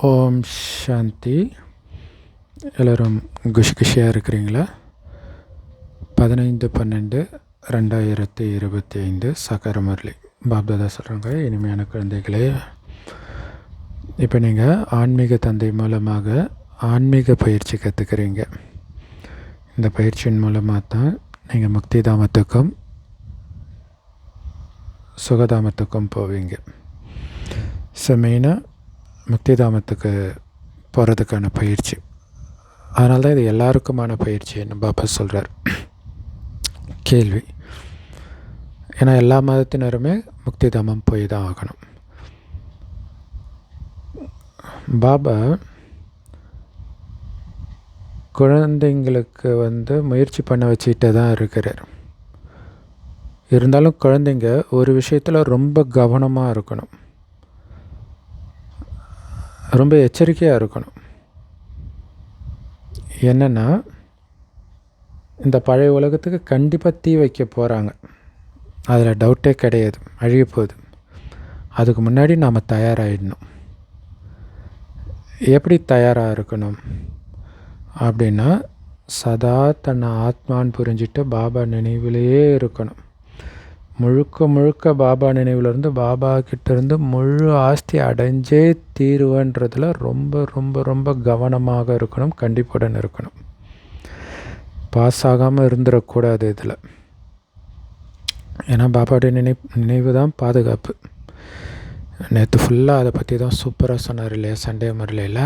ஓம் சாந்தி. எல்லோரும் குஷியாக இருக்கிறீங்களா? 15/12/2025 சக்கர முரளி பாப்தாதா சொல்கிறாங்க, இனிமையான குழந்தைகளே, இப்போ நீங்கள் ஆன்மீக தந்தை மூலமாக ஆன்மீக பயிற்சி கற்றுக்கிறீங்க. இந்த பயிற்சியின் மூலமாக தான் நீங்கள் முக்தி தாமத்துக்கும் சுகதாமத்துக்கும் போவீங்க. ஸோ மெயினாக முக்தி தாமத்துக்கு போகிறதுக்கான பயிற்சி. அதனால தான் இது எல்லாருக்குமான பயிற்சின்னு பாபா சொல்கிறார். கேள்வி: ஏன்னா எல்லா மதத்தினருமே முக்தி தாமம் போய் தான் ஆகணும். பாபா குழந்தைங்களுக்கு முயற்சி பண்ண வச்சுக்கிட்டே தான் இருக்கிறார். இருந்தாலும் குழந்தைங்க ஒரு விஷயத்தில் ரொம்ப கவனமாக இருக்கணும், ரொம்ப எச்சரிக்கையாக இருக்கணும். என்னென்னா, இந்த பழைய உலகத்துக்கு கண்டிப்பாக தீ வைக்க போகிறாங்க, அதில் டவுட்டே கிடையாது, அழிய போகுது. அதுக்கு முன்னாடி நாம் தயாராகிடணும். எப்படி தயாராக இருக்கணும் அப்படின்னா, சதா தன்னை ஆத்மான்னு புரிஞ்சிட்டு பாபா நினைவிலேயே இருக்கணும். முழுக்க முழுக்க பாபா நினைவிலேருந்து, பாபா கிட்டேருந்து முழு ஆஸ்தி அடைஞ்சே தீருவன்றதில் ரொம்ப ரொம்ப ரொம்ப கவனமாக இருக்கணும், கண்டிப்புடன் இருக்கணும். பாஸ் ஆகாமல் இருந்துடக்கூடாது இதில். ஏன்னா பாபாவுடைய நினைவு தான் பாதுகாப்பு. நேற்று ஃபுல்லாக அதை பற்றி தான் சூப்பராக சொன்னார் இல்லையா? சண்டே முறையில்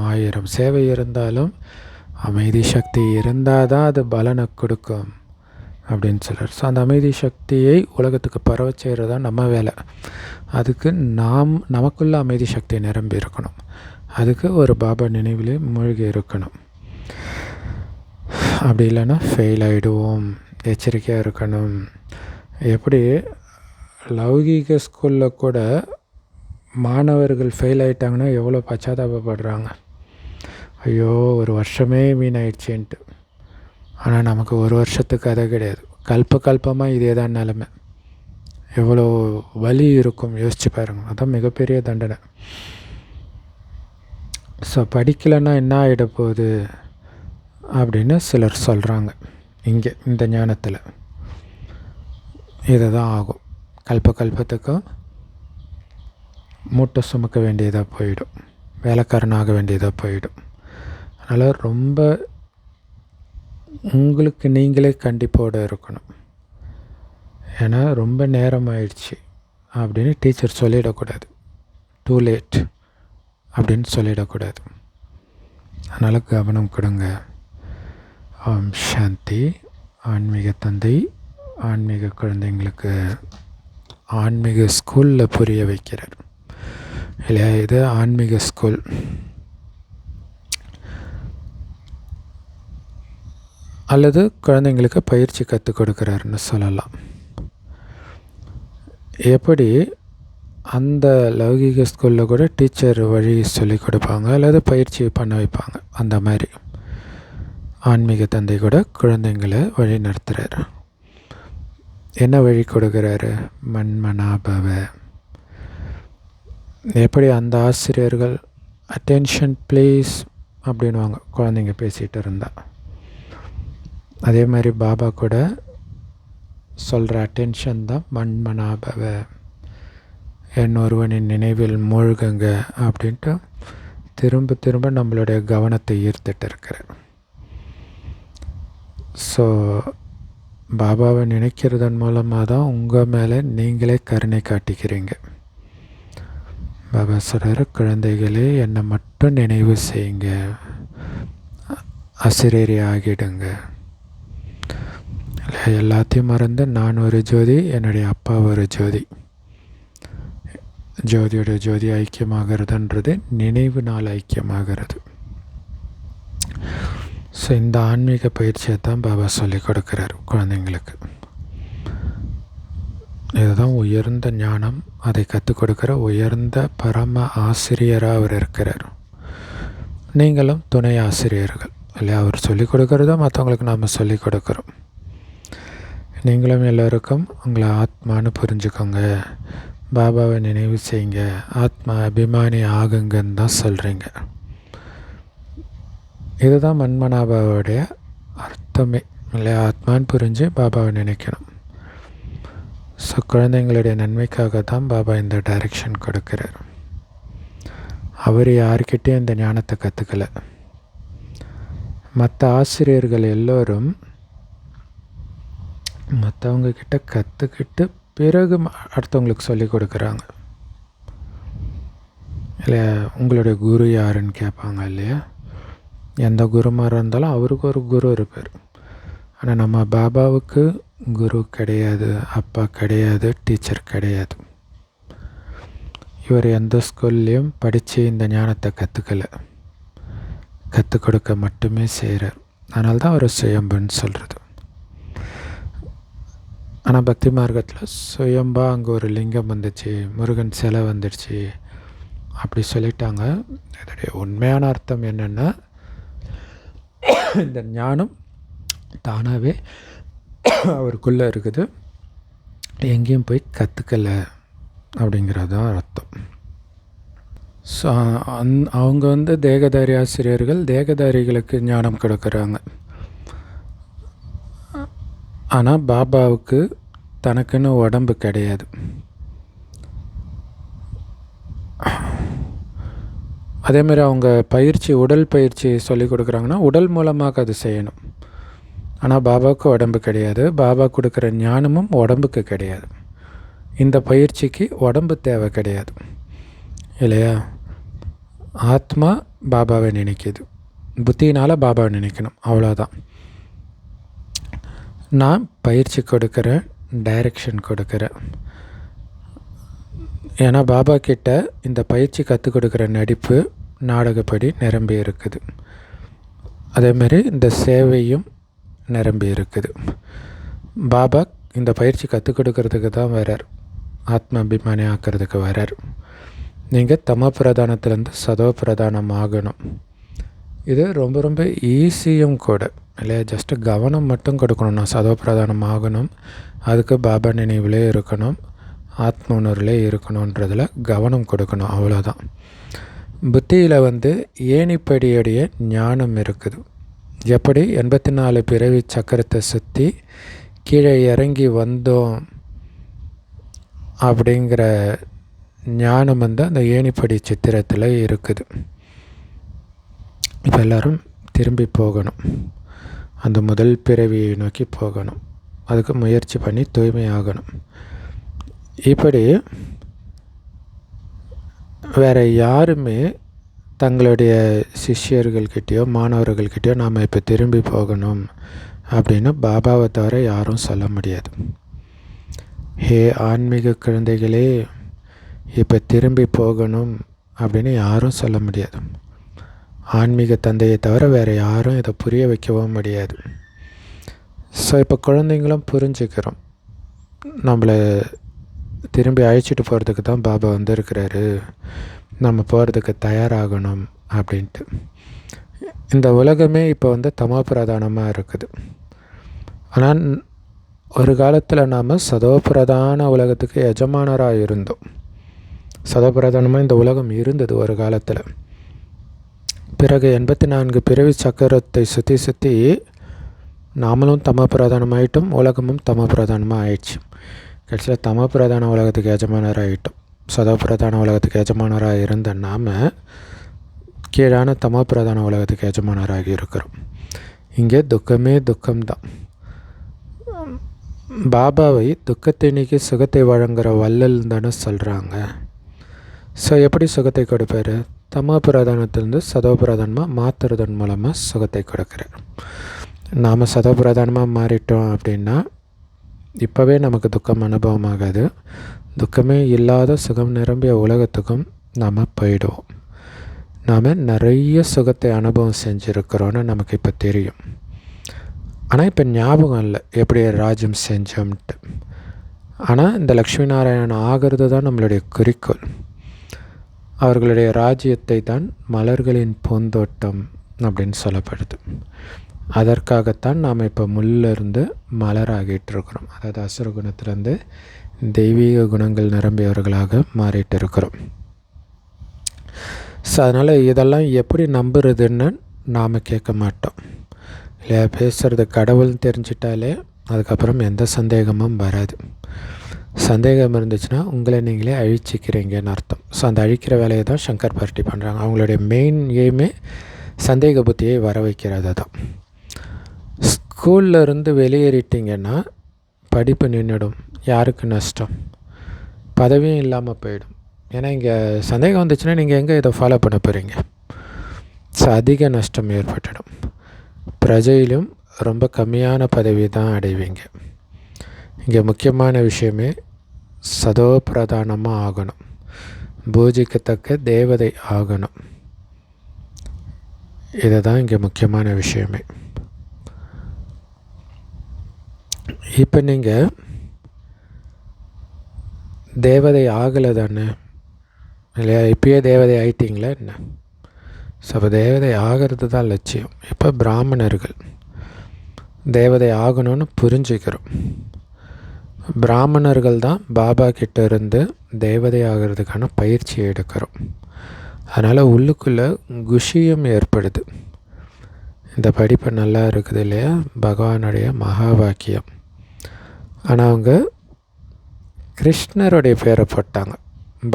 1000 சேவை இருந்தாலும் அமைதி சக்தி இருந்தால் தான் அது பலனை கொடுக்கும் அப்படின்னு சொல்கிறார். ஸோ அந்த அமைதி சக்தியை உலகத்துக்கு பரவ செய்கிறது தான் நம்ம வேலை. அதுக்கு நமக்குள்ள அமைதி சக்தி நிரம்பி இருக்கணும். அதுக்கு ஒரு பாபா நினைவிலே மூழ்கி இருக்கணும். அப்படி இல்லைன்னா ஃபெயில் ஆகிடுவோம். எச்சரிக்கையாக இருக்கணும். எப்படி லௌகீக ஸ்கூலில் கூட மாணவர்கள் ஃபெயில் ஆகிட்டாங்கன்னா எவ்வளோ பச்சாதாபப்படுறாங்க, ஐயோ ஒரு வருஷமே வீணாயிடுச்சேன்ட்டு. ஆனால் நமக்கு ஒரு வருஷத்துக்கு அதை கிடையாது, கல்பமாக இதே தான் நிலமை. எவ்வளோ வலி இருக்கும் யோசிச்சு பாருங்கள். அதுதான் மிகப்பெரிய தண்டனை. ஸோ படிக்கலைன்னா என்ன ஆகிட போகுது அப்படின்னு சிலர் சொல்கிறாங்க. இங்கே இந்த ஞானத்தில் இதை தான் ஆகும். கல்பத்துக்கும் மூட்டை சுமக்க வேண்டியதாக போயிடும், வேலைக்காரனாக வேண்டியதாக போயிடும். அதனால் ரொம்ப உங்களுக்கு நீங்களே கண்டிப்போடு இருக்கணும். ஏன்னா ரொம்ப நேரம் ஆயிடுச்சு அப்படின்னு டீச்சர் சொல்லிடக்கூடாது, டூ லேட் அப்படின்னு சொல்லிடக்கூடாது. அதனால் கவனம் கொடுங்க. ஓம் சாந்தி. ஆன்மீக தந்தை ஆன்மீக குழந்தைங்களுக்கு ஆன்மீக ஸ்கூலில் புரிய வைக்கிறார் இல்லையா? இது ஆன்மீக ஸ்கூல். அல்லது குழந்தைங்களுக்கு பயிற்சி கற்றுக் கொடுக்குறாருன்னு சொல்லலாம். எப்படி அந்த லௌகீக ஸ்கூலில் கூட டீச்சர் வழி சொல்லி கொடுப்பாங்க அல்லது பயிற்சி பண்ண வைப்பாங்க, அந்த மாதிரி ஆன்மீக தந்தை கூட குழந்தைங்களை வழி நடத்துகிறார். என்ன வழி கொடுக்குறாரு? மன்மனாபவ. எப்படி அந்த ஆசிரியர்கள் அட்டென்ஷன் ப்ளீஸ் அப்படின்வாங்க குழந்தைங்க பேசிகிட்டு இருந்தால், அதே மாதிரி பாபா கூட சொல்கிற அட்டென்ஷன் தான் மன்மனாபவ, என் ஒருவனின் நினைவில் மூழ்குங்க அப்படின்ட்டு திரும்ப திரும்ப நம்மளுடைய கவனத்தை ஈர்த்துட்டு இருக்கிறார். ஸோ பாபாவை நினைக்கிறதன் மூலமாக தான் உங்கள் மேலே நீங்களே கருணை காட்டிக்கிறீங்க. பாபா சொல்கிற, குழந்தைகளே என்னை மட்டும் நினைவு செய்யுங்க, அசிரேரி ஆகிடுங்க. எல்லாத்தையும் மறந்து நான் ஒரு ஜோதி, என்னுடைய அப்பா ஒரு ஜோதி. ஜோதியோட ஜோதி ஐக்கியமாகிறதுன்றது நினைவுனால் ஐக்கியமாகிறது. ஸோ இந்த ஆன்மீக பயிற்சியை தான் பாபா சொல்லிக் கொடுக்குறார் குழந்தைங்களுக்கு. இதுதான் உயர்ந்த ஞானம். அதை கற்றுக் கொடுக்குற உயர்ந்த பரம ஆசிரியராக அவர் இருக்கிறார். நீங்களும் துணை ஆசிரியர்கள் இல்லையா? அவர் சொல்லிக் கொடுக்குறத மற்றவங்களுக்கு நாம் சொல்லிக் கொடுக்குறோம். நீங்களும் எல்லோருக்கும் உங்களை ஆத்மானு புரிஞ்சுக்கோங்க, பாபாவை நினைவு செய்யுங்க, ஆத்மா அபிமானி ஆகுங்கன்னு தான் சொல்கிறீங்க. இதுதான் மன்மனாபாவோடைய அர்த்தமே இல்லையா? ஆத்மான்னு புரிஞ்சு பாபாவை நினைக்கணும். ஸோ குழந்தைங்களுடைய நன்மைக்காக தான் பாபா இந்த டைரெக்ஷன் கொடுக்குறார். அவர் யார்கிட்டையும் இந்த ஞானத்தை கற்றுக்கலை. மற்ற ஆசிரியர்கள் எல்லோரும் மற்றவங்கக்கிட்ட கற்றுக்கிட்டு பிறகு அடுத்தவங்களுக்கு சொல்லி கொடுக்குறாங்க இல்லையா? உங்களுடைய குரு யாருன்னு கேட்பாங்க இல்லையா? எந்த குருமாராக இருந்தாலும் அவருக்கு ஒரு குரு இருப்பார். ஆனால் நம்ம பாபாவுக்கு குரு கிடையாது, அப்பா கிடையாது, டீச்சர் கிடையாது. இவர் எந்த ஸ்கூல்லையும் படித்து இந்த ஞானத்தை கற்றுக்கலை, கற்றுக் கொடுக்க மட்டுமே செய்கிறார். அதனால தான் அவர் சுயம்புன்னு சொல்கிறது. ஆனால் பக்தி மார்க்கத்தில் சுயம்பா அங்கே ஒரு லிங்கம் வந்துச்சு, முருகன் சிலை வந்துடுச்சு அப்படி சொல்லிட்டாங்க. இதோடைய உண்மையான அர்த்தம் என்னென்னா, இந்த ஞானம் தானாகவே அவருக்குள்ளே இருக்குது, எங்கேயும் போய் கற்றுக்கலை அப்படிங்கிறது தான் அர்த்தம். ஸோ அவங்க தேகதாரி ஆசிரியர்கள் தேகதாரிகளுக்கு ஞானம் கொடுக்குறாங்க. ஆனால் பாபாவுக்கு தனக்குன்னு உடம்பு கிடையாது. அதேமாதிரி அவங்க உடல் பயிற்சி சொல்லி கொடுக்குறாங்கன்னா உடல் மூலமாக அது செய்யணும். ஆனால் பாபாவுக்கு உடம்பு கிடையாது, பாபா கொடுக்குற ஞானமும் உடம்புக்கு கிடையாது. இந்த பயிற்சிக்கு உடம்பு தேவை கிடையாது இல்லையா? ஆத்மா பாபாவை நினைக்கிது, புத்தியினால் பாபாவை நினைக்கணும், அவ்வளோதான். நான் பயிற்சி கொடுக்குறேன், டைரெக்ஷன் கொடுக்குறேன். ஏன்னா பாபா கிட்ட இந்த பயிற்சி கற்றுக் கொடுக்குற நடிப்பு நாடகப்படி நிரம்பி இருக்குது. அதேமாரி இந்த சேவையும் நிரம்பி இருக்குது. பாபா இந்த பயிற்சி கற்றுக் கொடுக்கறதுக்கு தான் வரார், ஆத்ம அபிமானி ஆக்கிறதுக்கு வரார். நீங்கள் தம பிரதானத்துலேருந்து சதோ பிரதானம் ஆகணும். இது ரொம்ப ரொம்ப ஈஸியும் கூட இல்லையா? ஜஸ்ட்டு கவனம் மட்டும் கொடுக்கணும். நான் சதோ பிரதானம் ஆகணும், அதுக்கு பாபா நினைவிலே இருக்கணும், ஆத்ம உணர்விலே இருக்கணுன்றதில் கவனம் கொடுக்கணும், அவ்வளோதான். புத்தியில் ஏணிப்படியுடைய ஞானம் இருக்குது. எப்படி 84 பிறவி சக்கரத்தை சுற்றி கீழே இறங்கி வந்தோம் அப்படிங்கிற ஞானம் அந்த ஏணிப்படி சித்திரத்தில் இருக்குது. இப்போ எல்லோரும் திரும்பி போகணும், அந்த முதல் பிறவியை நோக்கி போகணும், அதுக்கு முயற்சி பண்ணி தூய்மையாகணும். இப்படி வேறு யாருமே தங்களுடைய சிஷ்யர்கள்கிட்டயோ மாணவர்கள்கிட்டயோ நாம் இப்போ திரும்பி போகணும் அப்படின்னு பாபாவை தவிர யாரும் சொல்ல முடியாது. ஹே ஆன்மீக குழந்தைகளே, இப்போ திரும்பி போகணும் அப்படின்னு யாரும் சொல்ல முடியாது. ஆன்மீக தந்தையை தவிர வேறு யாரும் இதை புரிய வைக்கவும் முடியாது. ஸோ இப்போ குழந்தைங்களும் புரிஞ்சுக்கிறோம், நம்மளை திரும்பி அழைச்சிட்டு போகிறதுக்கு தான் பாபா வந்திருக்கிறாரு, நம்ம போகிறதுக்கு தயாராகணும் அப்படின்ட்டு. இந்த உலகமே இப்போ தமோ பிரதானமாக இருக்குது. ஆனால் ஒரு காலத்தில் நாம் சதோபிரதான உலகத்துக்கு எஜமானராக இருந்தோம். சதோபிரதானமாக இந்த உலகம் இருந்தது ஒரு காலத்தில். பிறகு 84 பிறவி சக்கரத்தை சுற்றி சுற்றி நாமளும் தமோ பிரதானமாயிட்டோம், உலகமும் தமோ பிரதானமாக ஆயிடுச்சு. கடைசியில் தமோ பிரதான உலகத்துக்கு எஜமானராக ஆகிட்டோம். சதோ பிரதான உலகத்துக்கு எஜமானராக இருந்த நாம் கீழான தமோ பிரதான உலகத்துக்கு எஜமானராகி இருக்கிறோம். இங்கே துக்கமே துக்கம்தான். பாபாவை துக்கத்தை நீக்கி சுகத்தை வழங்குகிற வள்ளல் தானே சொல்கிறாங்க. ஸோ எப்படி சுகத்தை கொடுப்பார்? தமோ பிரதானத்திலேருந்து சதோ பிரதானமாக மாற்றுறதன் மூலமாக சுகத்தை கொடுக்குறார். நாம் சதோ பிரதானமாக மாறிட்டோம் அப்படின்னா இப்போவே நமக்கு துக்கம் அனுபவமாகாது. துக்கமே இல்லாத சுகம் நிரம்பிய உலகத்துக்கும் நாம் போயிடுவோம். நாம் நிறைய சுகத்தை அனுபவம் செஞ்சுருக்கிறோன்னு நமக்கு இப்போ தெரியும். ஆனால் இப்போ ஞாபகம் இல்லை எப்படி ராஜ்யம் செஞ்சோம்ட்டு. ஆனால் இந்த லக்ஷ்மி நாராயணன் ஆகிறது தான் நம்மளுடைய குறிக்கோள். அவர்களுடைய ராஜ்யத்தை தான் மலர்களின் பூந்தோட்டம் அப்படின்னு சொல்லப்படுது. அதற்காகத்தான் நாம் இப்போ முள்ளிருந்து மலராகிட்டு இருக்கிறோம். அதாவது அசுரகுணத்திலேருந்து தெய்வீக குணங்கள் நிரம்பியவர்களாக மாறிட்டு இருக்கிறோம். ஸோ அதனால் இதெல்லாம் எப்படி நம்புறதுன்னு நாம் கேட்க மாட்டோம் இல்லையா. பேசுகிறது கடவுள்னு தெரிஞ்சிட்டாலே அதுக்கப்புறம் எந்த சந்தேகமும் வராது. சந்தேகம் இருந்துச்சுன்னா உங்களை நீங்களே அழிச்சிக்கிறீங்கன்னு அர்த்தம். ஸோ அந்த அழிக்கிற வேலையை தான் சங்கர் பார்ட்டி பண்ணுறாங்க. அவங்களுடைய மெயின் எய்மே சந்தேக புத்தியை வர வைக்கிறது தான். ஸ்கூலில் இருந்து வெளியேறிட்டிங்கன்னா படிப்பு நின்றுடும். யாருக்கு நஷ்டம்? பதவியும் இல்லாமல் போயிடும். ஏன்னா இங்கே சந்தேகம் வந்துச்சுன்னா நீங்கள் எங்கே இதை ஃபாலோ பண்ண போகிறீங்க? ஸோ அதிக நஷ்டம் ஏற்பட்டுடும். பிரஜையிலும் ரொம்ப கம்மியான பதவி தான் அடைவீங்க. இங்கே முக்கியமான விஷயமே சதோ பிரதானமாக ஆகணும், பூஜிக்கத்தக்க தேவதை ஆகணும். இதை தான் இங்கே முக்கியமான விஷயமே. இப்போ நீங்கள் தேவதை ஆகலை தானே இல்லையா? இப்பயே தேவதை ஆயிட்டிங்களா என்ன? ஸோ அப்போ தேவதை ஆகிறது தான் லட்சியம். இப்போ பிராமணர்கள் தேவதை ஆகணும்னு புரிஞ்சுக்கிறோம். பிராமணர்கள் தான் பாபா கிட்ட இருந்து தேவதை ஆகிறதுக்கான பயிற்சி எடுக்கிறோம். அதனால் உள்ளுக்குள்ளே குஷியும் ஏற்படுது. இந்த படிப்பு நல்லா இருக்குது இல்லையா, பகவானுடைய மகா வாக்கியம். ஆனால் அவங்க கிருஷ்ணருடைய பேரை போட்டாங்க.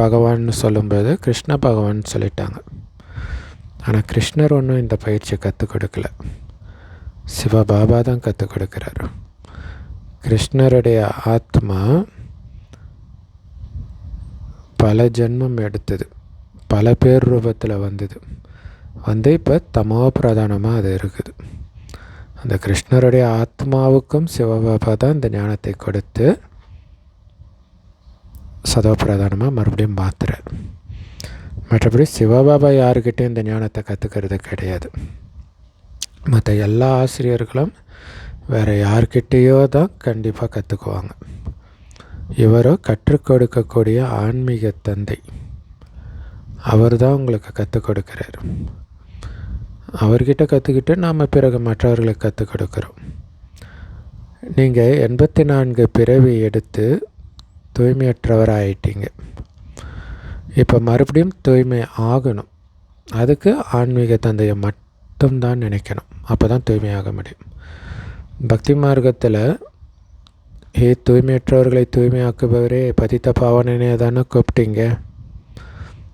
பகவான்னு சொல்லும்போது கிருஷ்ண பகவான் சொல்லிட்டாங்க. ஆனால் கிருஷ்ணர் ஒன்றும் இந்த பயிற்சியை கற்றுக் கொடுக்கல, சிவபாபா தான் கற்றுக் கொடுக்குறாரு. கிருஷ்ணருடைய ஆத்மா பல ஜென்மம் எடுத்தது, பல பேர் ரூபத்தில் வந்து இப்போ தமோ பிரதானமாக அது இருக்குது. அந்த கிருஷ்ணருடைய ஆத்மாவுக்கும் சிவபாபா தான் இந்த ஞானத்தை கொடுத்து சதோ பிரதானமாக மறுபடியும் மாற்றுறார். மற்றபடி சிவபாபா யாருக்கிட்டையும் இந்த ஞானத்தை கற்றுக்கிறது கிடையாது. மற்ற எல்லா ஆசிரியர்களும் வேறு யார்கிட்டேயோ தான் கண்டிப்பாக கற்றுக்குவாங்க. இவரோ கற்றுக் கொடுக்கக்கூடிய ஆன்மீக தந்தை, அவர் தான் உங்களுக்கு கற்றுக் கொடுக்குறார். அவர்கிட்ட கற்றுக்கிட்டு நாம் பிறகு மற்றவர்களுக்கு கற்றுக் கொடுக்குறோம். நீங்கள் 84 பிறவி எடுத்து தூய்மையற்றவராக ஆயிட்டீங்க. இப்போ மறுபடியும் தூய்மை ஆகணும். அதுக்கு ஆன்மீக தந்தையை மட்டும்தான் நினைக்கணும். அப்போ தான் தூய்மையாக முடியும். பக்தி மார்க்கத்தில் தூய்மையற்றவர்களை தூய்மையாக்குபவரே பதித்த பாவனனே தானே கூப்பிட்டீங்க.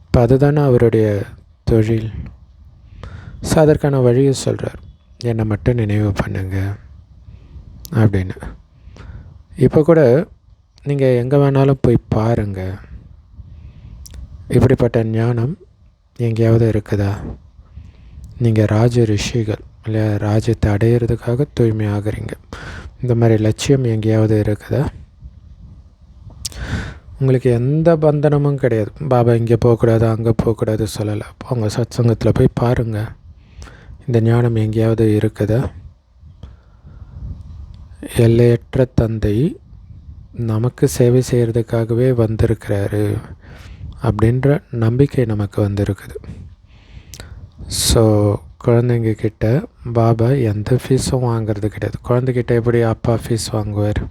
இப்போ அதுதானே அவருடைய தொழில். ஸோ அதற்கான வழியை சொல்கிறார், என்னை மட்டும் நினைவு பண்ணுங்க அப்படின்னு. இப்போ கூட நீங்கள் எங்கே வேணாலும் போய் பாருங்கள், இப்படிப்பட்ட ஞானம் எங்கேயாவது இருக்குதா? நீங்கள் ராஜ ரிஷிகள் இல்லையா, ராஜ்யத்தை அடையிறதுக்காக தூய்மை ஆகுறீங்க. இந்த மாதிரி லட்சியம் எங்கேயாவது இருக்குதா? உங்களுக்கு எந்த பந்தனமும் கிடையாது. பாபா இங்கே போகக்கூடாது அங்கே போகக்கூடாது சொல்லலை. அவங்க சத்சங்கத்தில் போய் பாருங்கள், இந்த ஞானம் எங்கேயாவது இருக்குதா? எல்லையற்ற தந்தை நமக்கு சேவை செய்கிறதுக்காகவே வந்திருக்கிறாரு அப்படின்ற நம்பிக்கை நமக்கு வந்திருக்குது. ஸோ குழந்தைங்க கிட்ட பாபா எந்த ஃபீஸும் வாங்கிறது கிடையாது. குழந்தைகிட்ட எப்படி அப்பா ஃபீஸ் வாங்குவார்?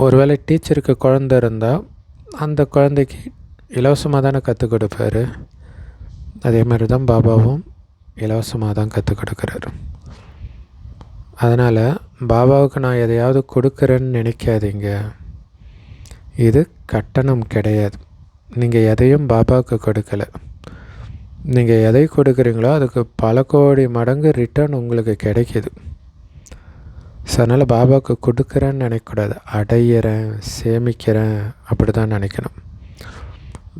ஒருவேளை டீச்சருக்கு குழந்தை இருந்தால் அந்த குழந்தைக்கு இலவசமாக தானே கற்றுக் கொடுப்பார். அதே மாதிரி தான் பாபாவும் இலவசமாக தான் கற்றுக் கொடுக்குறாரு. அதனால் பாபாவுக்கு நான் எதையாவது கொடுக்குறேன்னு நினைக்காதீங்க. இது கட்டணம் கிடையாது. நீங்கள் எதையும் பாபாவுக்கு கொடுக்கலை. நீங்கள் எதை கொடுக்குறீங்களோ அதுக்கு பல கோடி மடங்கு ரிட்டர்ன் உங்களுக்கு கிடைக்கிது. ஸோ அதனால் பாபாவுக்கு கொடுக்குறேன்னு நினைக்கக்கூடாது, அடையிறேன் சேமிக்கிறேன் அப்படி தான் நினைக்கணும்.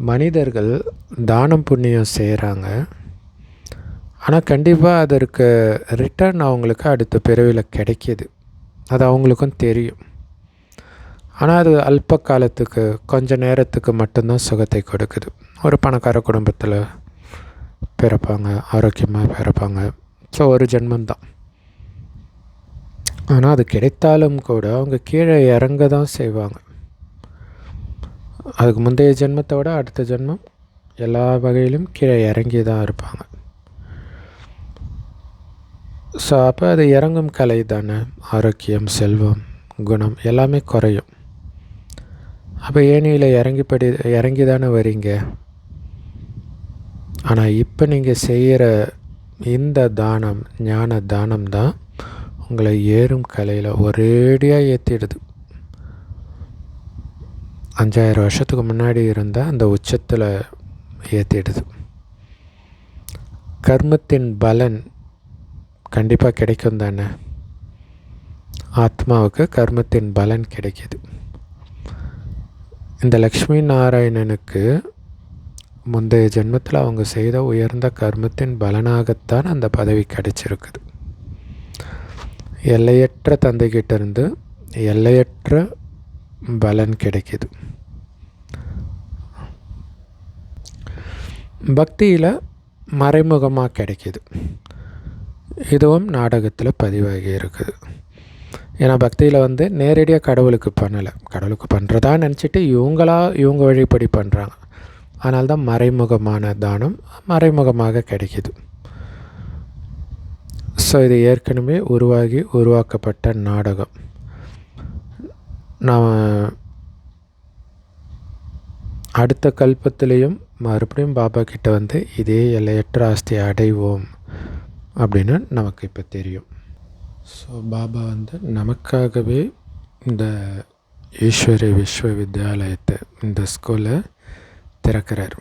மனிதர்கள் தானம் புண்ணியம் செய்கிறாங்க, ஆனால் கண்டிப்பாக அதற்கு ரிட்டர்ன் அவங்களுக்கு அடுத்த பிறவியில் கிடைக்கிது. அது அவங்களுக்கும் தெரியும். ஆனால் அது அல்ப காலத்துக்கு கொஞ்ச நேரத்துக்கு மட்டும்தான் சுகத்தை கொடுக்குது. ஒரு பணக்கார குடும்பத்தில் பிறப்பாங்க, ஆரோக்கியமாக பிறப்பாங்க. ஸோ ஒரு ஜென்மந்தான். ஆனால் அது கிடைத்தாலும் கூட அவங்க கீழே இறங்க தான் செய்வாங்க. அதுக்கு முந்தைய ஜென்மத்தை விட அடுத்த ஜென்மம் எல்லா வகையிலும் கீழே இறங்கி தான் இருப்பாங்க. ஸோ அப்போ அது இறங்கும் கலை தானே. ஆரோக்கியம், செல்வம், குணம் எல்லாமே குறையும். அப்போ ஏணியில் இறங்கி தானே வரீங்க. ஆனால் இப்போ நீங்கள் செய்கிற இந்த தானம், ஞான தானம் தான் உங்களை ஏறும் கலையில் ஒரேடியாக ஏற்றிடுது. 5000 வருஷத்துக்கு முன்னாடி இருந்தால் அந்த உச்சத்தில் ஏற்றிடுது. கர்மத்தின் பலன் கண்டிப்பாக கிடைக்கும் தானே. ஆத்மாவுக்கு கர்மத்தின் பலன் கிடைக்கிது. இந்த லக்ஷ்மி நாராயணனுக்கு முந்தைய ஜென்மத்தில் அவங்க செய்த உயர்ந்த கர்மத்தின் பலனாகத்தான் அந்த பதவி கிடைச்சிருக்குது. எல்லையற்ற தந்தைகிட்ட இருந்து எல்லையற்ற பலன் கிடைக்கிது. பக்தியில் மறைமுகமாக கிடைக்கிது. இதுவும் நாடகத்தில் பதிவாகி இருக்குது. ஏன்னா பக்தியில் நேரடியாக கடவுளுக்கு பண்ணலை, கடவுளுக்கு பண்ணுறதா நினச்சிட்டு இவங்க வழிப்படி பண்ணுறாங்க. அதனால தான் மறைமுகமான தானம் மறைமுகமாக கிடைக்கிது. ஸோ இது ஏற்கனவே உருவாக்கப்பட்ட நாடகம். நாம் அடுத்த கல்பத்திலையும் மறுபடியும் பாபா கிட்ட இதே எல்லையற்ற ஆஸ்தியை அடைவோம் அப்படின்னு நமக்கு இப்போ தெரியும். ஸோ பாபா நமக்காகவே இந்த ஈஸ்வரி விஸ்வ வித்யாலயத்தை, இந்த ஸ்கூலை திறக்கிறார்.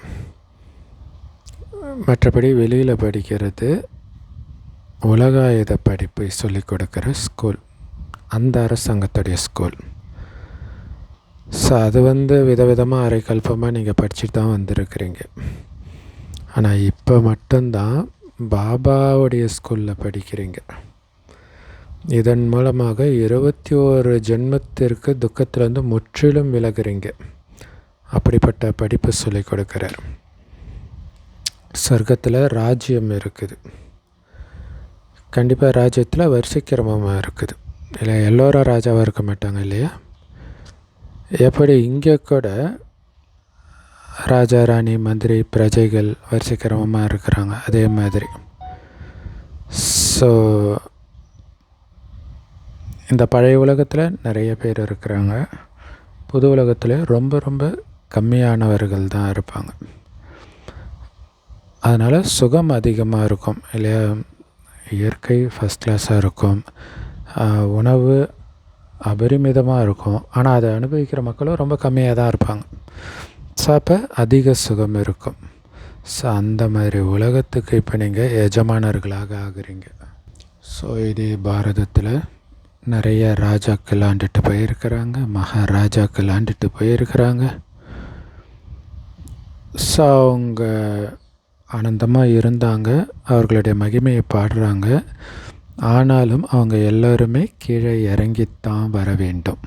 மற்றபடி வெளியில் படிக்கிறது உலகாயுத படிப்பை சொல்லிக் கொடுக்குற ஸ்கூல், அந்த அரசாங்கத்துடைய ஸ்கூல். ஸோ அது விதவிதமாக அரைக்கல்பமாக நீங்கள் படிச்சுட்டு தான் வந்திருக்கிறீங்க. ஆனால் இப்போ மட்டும்தான் பாபாவுடைய ஸ்கூலில் படிக்கிறீங்க. இதன் மூலமாக 21 ஜென்மத்திற்கு துக்கத்திலேருந்து முற்றிலும் விலகுறீங்க. அப்படிப்பட்ட படிப்பு சொல்லிக் கொடுக்குறார். சொர்க்கத்தில் ராஜ்யம் இருக்குது. கண்டிப்பாக ராஜ்யத்தில் வரிசைக்கிரமமாக இருக்குது. இல்லை எல்லோரும் ராஜாவாக இருக்க மாட்டாங்க இல்லையா. எப்படி இங்கே கூட ராஜா, ராணி, மந்திரி, பிரஜைகள் வரிசைக்கிரமமாக இருக்கிறாங்க, அதே மாதிரி. ஸோ இந்த பழைய உலகத்தில் நிறைய பேர் இருக்கிறாங்க. புது உலகத்தில் ரொம்ப ரொம்ப கம்மியானவர்கள் தான் இருப்பாங்க. அதனால் சுகம் அதிகமாக இருக்கும் இல்லையா. இயற்கை ஃபஸ்ட் கிளாஸாக இருக்கும், உணவு அபரிமிதமாக இருக்கும். ஆனால் அதை அனுபவிக்கிற மக்களும் ரொம்ப கம்மியாக தான் இருப்பாங்க. ஸோ அப்போ அதிக சுகம் இருக்கும். ஸோ அந்த மாதிரி உலகத்துக்கு இப்போ நீங்கள் எஜமானர்களாக ஆகுறீங்க. ஸோ இதே பாரதத்தில் நிறைய ராஜாக்கள் ஆண்டுட்டு போயிருக்கிறாங்க, மகாராஜாக்கள் ஆண்டுட்டு போயிருக்கிறாங்க. ஸோ அவங்க ஆனந்தமாக இருந்தாங்க, அவர்களுடைய மகிமையை பாடுறாங்க. ஆனாலும் அவங்க எல்லோருமே கீழே இறங்கித்தான் வர வேண்டும்.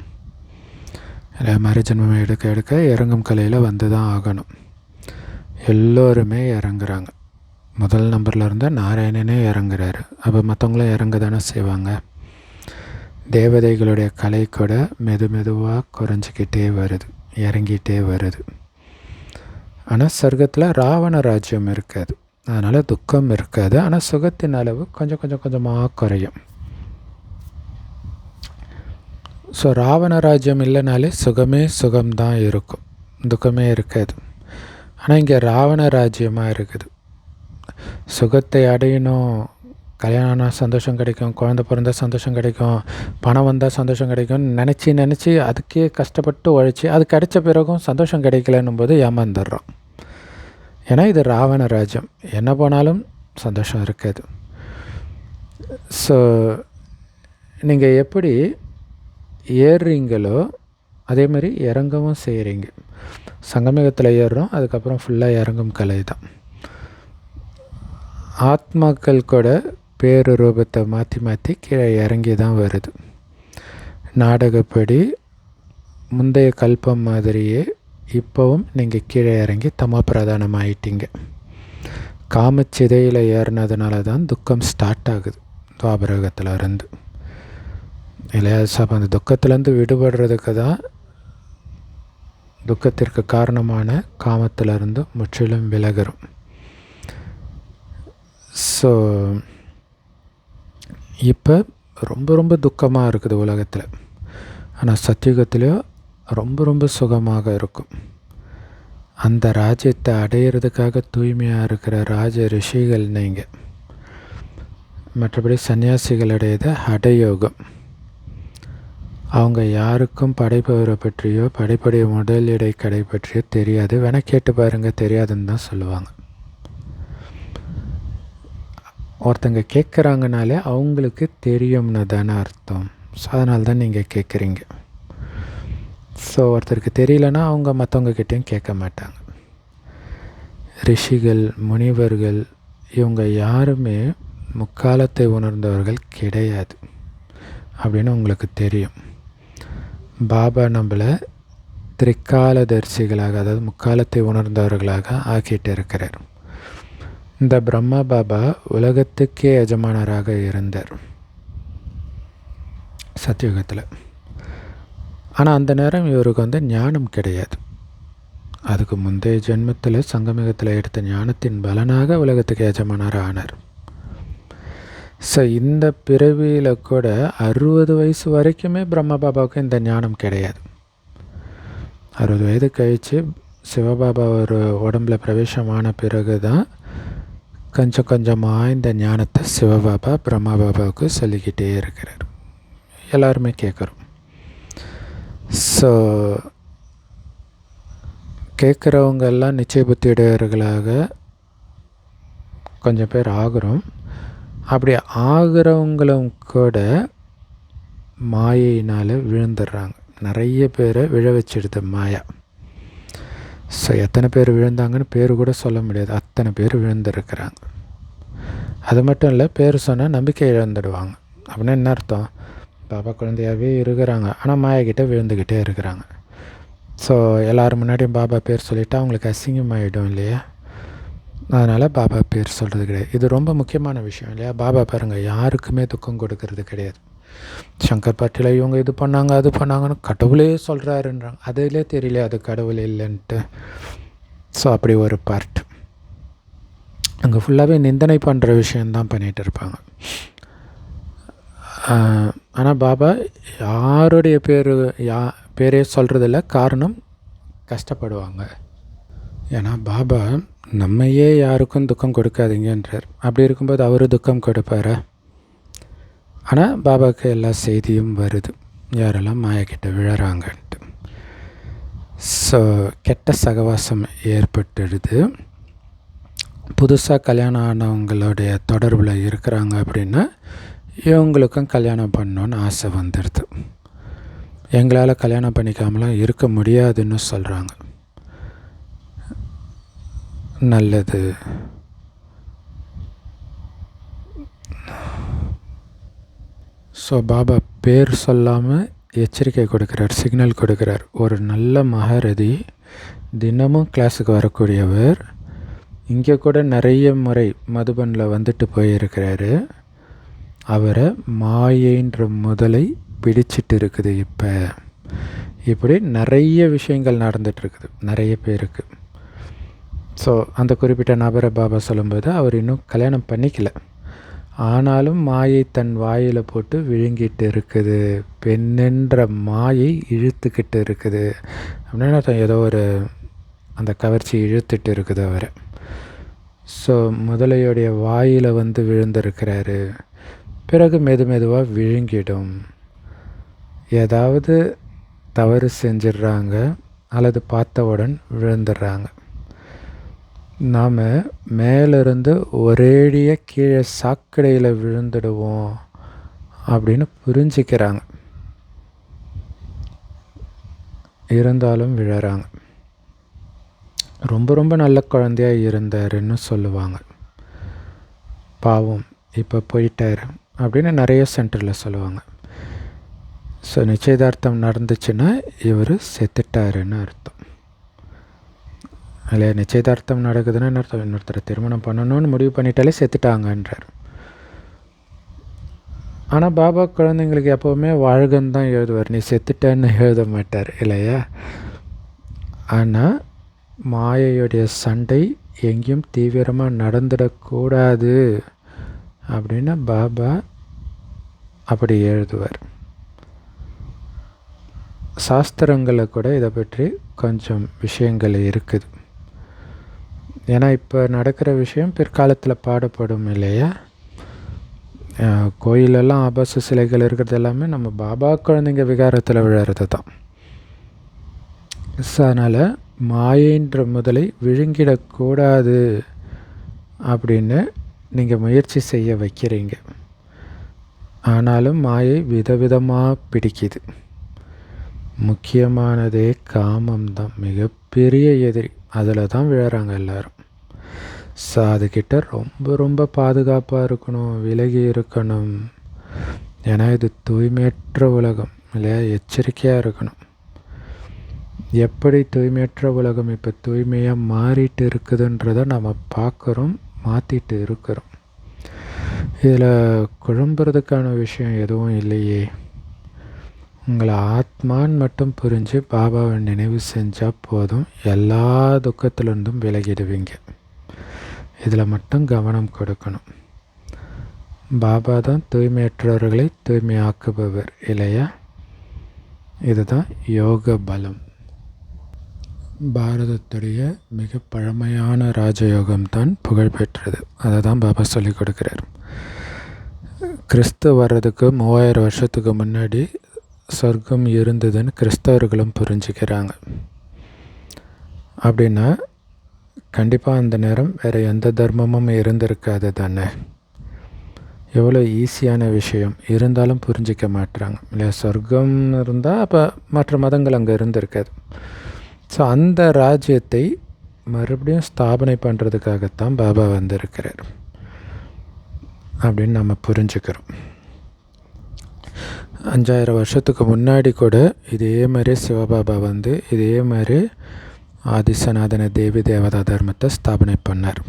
இல்லை மறுஜன்மம் எடுக்க எடுக்க இறங்கும் கலையில் தான் ஆகணும். எல்லோருமே இறங்குறாங்க. முதல் நம்பரில் இருந்தால் நாராயணனே இறங்குறாரு. அப்போ மற்றவங்களும் இறங்க தானே செய்வாங்க. தேவதைகளுடைய கலை கூட மெதுவாக குறைஞ்சிக்கிட்டே வருது, இறங்கிட்டே வருது. ஆனால் சொர்க்கத்தில் ராவண ராஜ்யம் இருக்காது, அதனால் துக்கம் இருக்காது. ஆனால் சுகத்தின் அளவு கொஞ்சம் கொஞ்சமாக குறையும். ஸோ ராவண ராஜ்யம் இல்லைனாலே சுகம்தான் இருக்கும், துக்கமே இருக்காது. ஆனால் இங்கே ராவண ராஜ்யமாக இருக்குது. சுகத்தை அடையணும், கல்யாணம் ஆனால் சந்தோஷம் கிடைக்கும், குழந்த பிறந்தா சந்தோஷம் கிடைக்கும், பணம் வந்தால் சந்தோஷம் கிடைக்கும்னு நினச்சி அதுக்கே கஷ்டப்பட்டு உழைச்சி அது கிடைச்ச பிறகும் சந்தோஷம் கிடைக்கலன்னும் போது ஏமாந்துடுறோம். ஏன்னா இது ராவண ராஜ்யம், என்ன போனாலும் சந்தோஷம் இருக்காது. ஸோ நீங்கள் எப்படி ஏறுறீங்களோ அதே மாதிரி இறங்கவும் செய்கிறீங்க. சங்கமிகத்தில் ஏறுறோம், அதுக்கப்புறம் ஃபுல்லாக இறங்கும் கலை தான். ஆத்மாக்கள் கூட பேரு ரூபத்தை மாற்றி கீழே இறங்கி தான் வருது. நாடகப்படி முந்தைய கல்பம் மாதிரியே இப்போவும் நீங்கள் கீழே இறங்கி தமோ பிரதானம் ஆயிட்டீங்க. காமச்சிதையில் ஏறினதுனால தான் துக்கம் ஸ்டார்ட் ஆகுது துவாபரகத்தில் இருந்து இல்லையா. சாப் அந்த துக்கத்துலேருந்து விடுபடுறதுக்கு தான் துக்கத்திற்கு காரணமான காமத்திலிருந்து முற்றிலும் விலகிறோம். ஸோ இப்போ ரொம்ப துக்கமாக இருக்குது உலகத்தில். ஆனால் சத்தியுகத்திலேயோ ரொம்ப ரொம்ப சுகமாக இருக்கும். அந்த ராஜ்யத்தை அடையிறதுக்காக தூய்மையாக இருக்கிற ராஜ ரிஷிகள் நீங்கள். மற்றபடி சன்னியாசிகளுடையது ஹடயோகம். அவங்க யாருக்கும் படைப்பவரை பற்றியோ படைப்புடைய முதல் இடை கடை பற்றியோ தெரியாது. வேணால் கேட்டு பாருங்கள், தெரியாதுன்னு தான் சொல்லுவாங்க. ஒருத்தங்க கேட்குறாங்கனாலே அவங்களுக்கு தெரியும்னு தானே அர்த்தம். ஸோ அதனால தான் நீங்கள் கேட்குறீங்க. ஸோ ஒருத்தருக்கு தெரியலன்னா அவங்க மற்றவங்கக்கிட்டேயும் கேட்க மாட்டாங்க. ரிஷிகள், முனிவர்கள் இவங்க யாருமே முக்காலத்தை உணர்ந்தவர்கள் கிடையாது அப்படின்னு உங்களுக்கு தெரியும். பாபா நம்மளை திரிகாலதரிசிகளாக, அதாவது முக்காலத்தை உணர்ந்தவர்களாக ஆக்கிட்டு இருக்கிறார். இந்த பிரம்மா பாபா உலகத்துக்கே எஜமானராக இருந்தார் சத்தியுகத்தில். ஆனால் அந்த நேரம் இவருக்கு ஞானம் கிடையாது. அதுக்கு முந்தைய ஜென்மத்தில் சங்கமிகத்தில் எடுத்த ஞானத்தின் பலனாக உலகத்துக்கு எஜமானராக ஆனார். ஸோ இந்த பிறவியில் கூட 60 வயசு வரைக்குமே பிரம்ம பாபாவுக்கு இந்த ஞானம் கிடையாது. 60 வயது கழித்து சிவபாபா ஒரு உடம்பில் பிரவேசமான பிறகு தான் கொஞ்சம் கொஞ்சமாக இந்த ஞானத்தை சிவபாபா பிரம்மா பாபாவுக்கு சொல்லிக்கிட்டே இருக்கிறார். எல்லாருமே கேட்குறோம். ஸோ கேட்குறவங்கெல்லாம் நிச்சய புத்தியுடையவர்களாக கொஞ்சம் பேர் ஆகிறோம். அப்படி ஆகிறவங்களும் கூட மாயினால் விழுந்துடுறாங்க. நிறைய பேரை விழ வச்சிடுது மாயா. ஸோ எத்தனை பேர் விழுந்தாங்கன்னு பேர் கூட சொல்ல முடியாது, அத்தனை பேர் விழுந்துருக்கிறாங்க. அது மட்டும் இல்லை, பேர் சொன்னால் நம்பிக்கை இழந்துடுவாங்க. அப்படின்னா என்ன அர்த்தம்? பாபா குழந்தையாகவே இருக்கிறாங்க, ஆனால் மாயாக்கிட்ட விழுந்துக்கிட்டே இருக்கிறாங்க. ஸோ எல்லோரும் முன்னாடியும் பாபா பேர் சொல்லிவிட்டு அவங்களுக்கு அசிங்கமாகிடும் இல்லையா? அதனால் பாபா பேர் சொல்கிறது கிடையாது. இது ரொம்ப முக்கியமான விஷயம் இல்லையா? பாபா பாருங்கள், யாருக்குமே துக்கம் கொடுக்கறது கிடையாது. சங்கர் பாட்டில் இவங்க இது பண்ணாங்க அது பண்ணாங்கன்னு கடவுளே சொல்கிறாருன்றாங்க. அதிலே தெரியல அது கடவுள் இல்லைன்ட்டு. ஸோ அப்படி ஒரு பார்ட் அங்கே ஃபுல்லாகவே நிந்தனை பண்ணுற விஷயந்தான் பண்ணிகிட்டு இருப்பாங்க. ஆனால் பாபா யாருடைய பேரே சொல்கிறதில்ல. காரணம், கஷ்டப்படுவாங்க. ஏன்னா பாபா நம்மையே யாருக்கும் துக்கம் கொடுக்காதீங்கன்றார். அப்படி இருக்கும்போது அவர் துக்கம் கொடுப்பாரா? ஆனால் பாபாவுக்கு எல்லா செய்தியும் வருது, யாரெல்லாம் மாயக்கிட்ட விழறாங்கன்ட்டு. ஸோ கெட்ட சகவாசம் ஏற்பட்டுடுது. புதுசாக கல்யாணம் ஆனவங்களுடைய தொடர்பில் இருக்கிறாங்க அப்படின்னா இவங்களுக்கும் கல்யாணம் பண்ணணுன்னு ஆசை வந்துடுது. எங்களால் கல்யாணம் பண்ணிக்காமலாம் இருக்க முடியாதுன்னு சொல்கிறாங்க. நல்லது. ஸோ பாபா பேர் சொல்லாமல் எச்சரிக்கை கொடுக்குறார், சிக்னல் கொடுக்குறார். ஒரு நல்ல மகாரதி, தினமும் கிளாஸுக்கு வரக்கூடியவர், இங்கே கூட நிறைய முறை மதுபனில் வந்துட்டு போயிருக்கிறாரு. அவரை மாயைன்ற முதலை பிடிச்சிட்டு இருக்குது. இப்படி நிறைய விஷயங்கள் நடந்துகிட்ருக்குது நிறைய பேருக்கு. ஸோ அந்த குறிப்பிட்ட நபரை பாபா சொல்லும்போது அவர் இன்னும் கல்யாணம் பண்ணிக்கல, ஆனாலும் மாயை தன் வாயில் போட்டு விழுங்கிட்டு இருக்குது. பெண்ணென்ற மாயை இழுத்துக்கிட்டு இருக்குது அப்படின்னா ஏதோ ஒரு அந்த கவர்ச்சி இழுத்துட்டு இருக்குது அவரை. ஸோ முதலையுடைய வாயில் விழுந்திருக்கிறாரு. பிறகு மெதுவாக விழுங்கிடும். ஏதாவது தவறு செஞ்சிடுறாங்க அல்லது பார்த்தவுடன் விழுந்துடுறாங்க. நாம் மேலிருந்து ஒரேடியாக கீழே சாக்கடையில் விழுந்துடுவோம் அப்படின்னு புரிஞ்சிக்கிறாங்க, இருந்தாலும் விழறாங்க. ரொம்ப ரொம்ப நல்ல குழந்தையாக இருந்தாருன்னு சொல்லுவாங்க. பாவம் இப்போ போயிட்டார் அப்படின்னு நிறைய சென்டரில் சொல்லுவாங்க. ஸோ நிச்சயதார்த்தம் நடந்துச்சுன்னா இவர் செத்துட்டாருன்னு அர்த்தம் இல்லையா? நிச்சயதார்த்தம் நடக்குதுன்னா என்ன அர்த்தம்? இன்னொருத்தரை திருமணம் பண்ணணும்னு முடிவு பண்ணிட்டாலே செத்துட்டாங்கன்றார். ஆனால் பாபா குழந்தைங்களுக்கு எப்போவுமே வாழ்கன்னு தான் எழுதுவார், நீ செத்துட்டேன்னு எழுத மாட்டார் இல்லையா? ஆனால் மாயையுடைய சண்டை எங்கேயும் தீவிரமாக நடந்துடக்கூடாது அப்படின்னு பாபா அப்படி எழுதுவார். சாஸ்திரங்களில் கூட இதை பற்றி கொஞ்சம் விஷயங்கள் இருக்குது. ஏன்னா இப்போ நடக்கிற விஷயம் பிற்காலத்தில் பாடப்படும் இல்லையா. கோயிலெல்லாம் ஆபாச சிலைகள் இருக்கிறது எல்லாமே நம்ம பாபா குழந்தைங்க விகாரத்தில் விழுறது தான். ஸோ அதனால் மாயைன்ற முதலை விழுங்கிடக்கூடாது அப்படின்னு நீங்கள் முயற்சி செய்ய வைக்கிறீங்க. ஆனாலும் மாயை விதவிதமாக பிடிக்குது. முக்கியமானதே காமம்தான் மிகப்பெரிய எதிரி. அதில் தான் விழுறாங்க எல்லோரும். ஸோ அதுக்கிட்ட ரொம்ப ரொம்ப பாதுகாப்பாக இருக்கணும், விலகி இருக்கணும். ஏன்னா இது தூய்மையற்ற உலகம் இல்லையா. எச்சரிக்கையாக இருக்கணும். எப்படி தூய்மையற்ற உலகம் இப்போ தூய்மையாக மாறிட்டு இருக்குதுன்றதை நம்ம பார்க்குறோம், மாற்றிட்டு இருக்கிறோம். இதில் குழம்புறதுக்கான விஷயம் எதுவும் இல்லையே. உங்களை ஆத்மான்னு மட்டும் புரிஞ்சு பாபாவை நினைவு செஞ்சால் போதும், எல்லா துக்கத்திலிருந்தும் விலகிடுவீங்க. இதில் மட்டும் கவனம் கொடுக்கணும். பாபா தான் தூய்மையற்றவர்களை தூய்மையாக்குபவர் இல்லையா. இதுதான் யோக பலம். பாரதத்துடைய மிக பழமையான ராஜயோகம்தான் புகழ்பெற்றது. அதை தான் பாபா சொல்லிக் கொடுக்குறார். கிறிஸ்து வர்றதுக்கு 3000 வருஷத்துக்கு முன்னாடி சொர்க்கம் இருந்ததுன்னு கிறிஸ்தவர்களும் புரிஞ்சுக்கிறாங்க. அப்படின்னா கண்டிப்பாக அந்த நேரம் வேறு எந்த தர்மமும் இருந்திருக்காது தானே. எவ்வளோ ஈஸியான விஷயம். இருந்தாலும் புரிஞ்சிக்க மாட்டுறாங்க இல்லையா. சொர்க்கம் இருந்தால் அப்போ மற்ற மதங்கள் அங்கே இருந்திருக்காது. ஸோ அந்த ராஜ்யத்தை மறுபடியும் ஸ்தாபனை பண்ணுறதுக்காகத்தான் பாபா வந்திருக்கிறார் அப்படின்னு நம்ம புரிஞ்சுக்கிறோம். 5000 வருஷத்துக்கு முன்னாடி கூட இதே மாதிரி சிவபாபா வந்து இதே மாதிரி ஆதிசநாதன தேவி தேவதா தர்மத்தை ஸ்தாபனை பண்ணார்.